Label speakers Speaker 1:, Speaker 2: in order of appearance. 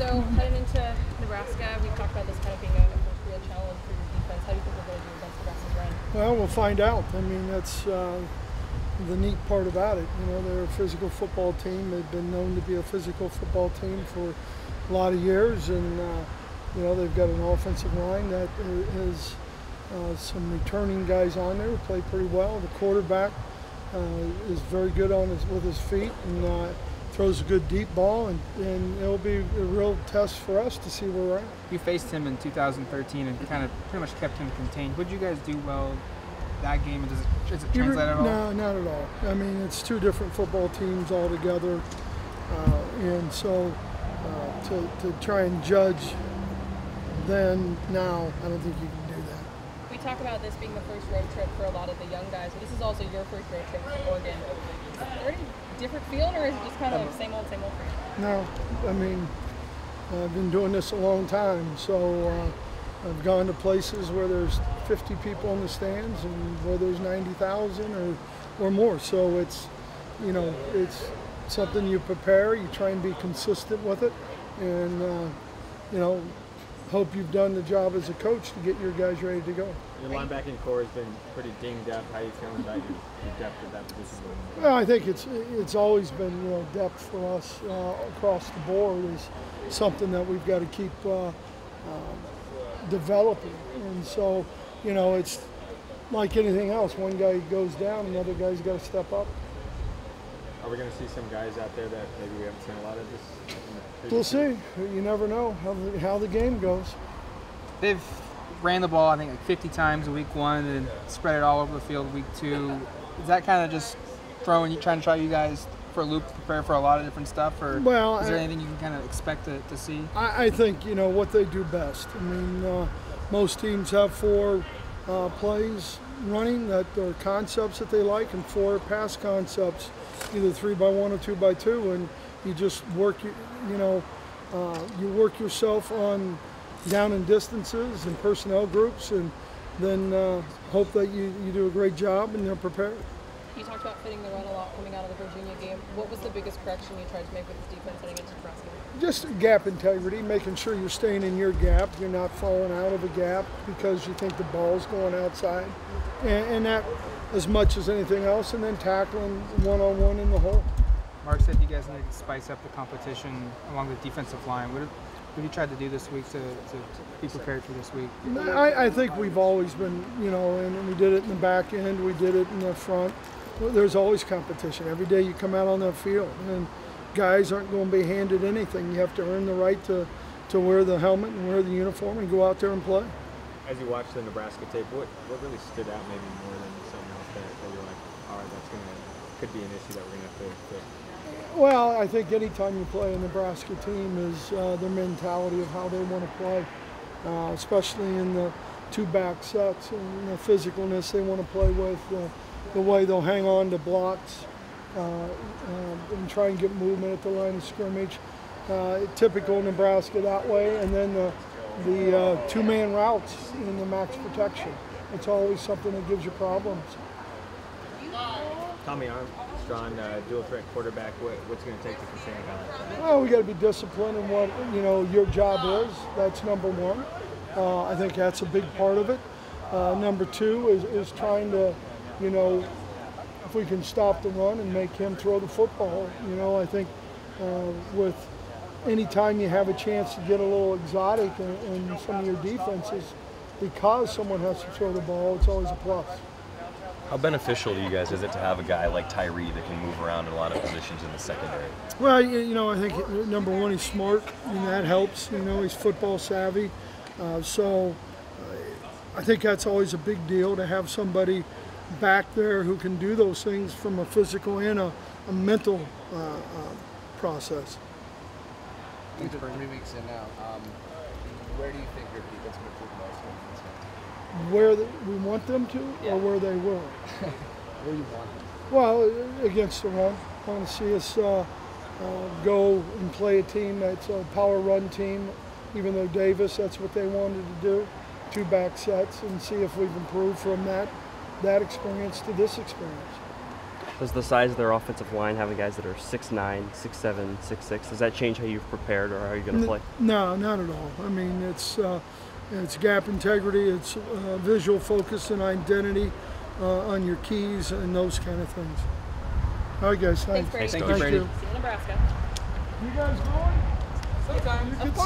Speaker 1: So heading into Nebraska, we talked about this kind of being a real challenge for your defense. How do you think we're going to do against Nebraska's run?
Speaker 2: Well, we'll find out. I mean, that's the neat part about it. You know, they're a physical football team. They've been known to be a physical football team for a lot of years, and you know, they've got an offensive line that has some returning guys on there who play pretty well. The quarterback is very good with his feet and throws a good deep ball, and it'll be a real test for us to see where we're at.
Speaker 3: You faced him in 2013 and kind of pretty much kept him contained. What did you guys do well that game? Does it translate at all?
Speaker 2: No, not at all. I mean, it's two different football teams altogether, and so to try and judge then, now, I don't think you can do that.
Speaker 1: We talk about this being the first road trip for a lot of the young guys, but this is also your first road trip to Oregon. Is there any different feeling, or is it just kind of same old for you?
Speaker 2: No, I mean, I've been doing this a long time, so I've gone to places where there's 50 people in the stands and where there's 90,000 or more. So it's, you know, it's something you prepare, you try and be consistent with it, and you know, hope you've done the job as a coach to get your guys ready to go.
Speaker 4: Your linebacking core has been pretty dinged up. How are you feeling about your depth at that position?
Speaker 2: Well, I think it's always been, you know, depth for us across the board is something that we've got to keep developing. And so, you know, it's like anything else. One guy goes down, another guy's got to step up.
Speaker 4: Are we going to see some guys out there that maybe we haven't seen a lot of this?
Speaker 2: We'll see. You never know how the game goes.
Speaker 3: They've ran the ball, I think, like 50 times in week 1 and spread it all over the field week 2. Is that kind of just trying to try you guys for a loop, prepare for a lot of different stuff, or
Speaker 2: well,
Speaker 3: is there anything you can kind of expect to see?
Speaker 2: I think, you know, what they do best. I mean, most teams have 4 plays running that are concepts that they like, and 4 pass concepts, either 3x1 or 2x2, and you just work, you know, you work yourself on down and distances and personnel groups, and then hope that you do a great job and they're prepared.
Speaker 1: You talked about fitting the run a lot coming out of the Virginia game. What was the biggest correction you tried to make with this defense heading into Nebraska?
Speaker 2: Just gap integrity, making sure you're staying in your gap, you're not falling out of a gap because you think the ball's going outside, and that as much as anything else, and then tackling one-on-one in the hole.
Speaker 3: Mark said you guys need to spice up the competition along the defensive line. What have you tried to do this week to be prepared for this week?
Speaker 2: I think we've always been, you know, and we did it in the back end, we did it in the front. There's always competition. Every day you come out on that field, and guys aren't going to be handed anything. You have to earn the right to wear the helmet and wear the uniform and go out there and play.
Speaker 4: As you watch the Nebraska tape, what really stood out maybe more than something else that you're like, all right, could be an issue that we're going to have to fix?
Speaker 2: Well, I think anytime you play a Nebraska team is their mentality of how they want to play, especially in the 2-back sets and the physicalness they want to play with, the way they'll hang on to blocks and try and get movement at the line of scrimmage. Typical Nebraska that way, and then the 2-man routes in the max protection. It's always something that gives you problems.
Speaker 4: Tommy Armstrong, dual threat quarterback. What's going to take to sustain a guy like that?
Speaker 2: Well, we got to be disciplined in what, you know, your job is. That's number one. I think that's a big part of it. Number 2 is trying to, you know, if we can stop the run and make him throw the football. You know, I think with any time you have a chance to get a little exotic in some of your defenses, because someone has to throw the ball, it's always a plus.
Speaker 5: How beneficial to you guys is it to have a guy like Tyree that can move around in a lot of positions in the secondary?
Speaker 2: Well, you know, I think number 1, he's smart, and that helps. You know, he's football savvy. So I think that's always a big deal to have somebody back there who can do those things from a physical and a mental process.
Speaker 6: Into 3 weeks in now, where do you think your defense will improve most?
Speaker 2: Where we want them to, or where they were?
Speaker 6: Where you want them?
Speaker 2: Well, against the run. I want to see us go and play a team that's a power run team, even though Davis, that's what they wanted to do, 2-back sets, and see if we've improved from that experience to this experience.
Speaker 7: Does the size of their offensive line, having guys that are 6'9", 6'7", 6'6", does that change how you've prepared or how you're going to play?
Speaker 2: No, not at all. I mean, it's gap integrity, it's visual focus and identity on your keys and those kind of things. All right, guys.
Speaker 1: Thanks, Brady.
Speaker 3: Thank you, Brady.
Speaker 1: See you in Nebraska.
Speaker 2: You guys going?
Speaker 3: Sometimes.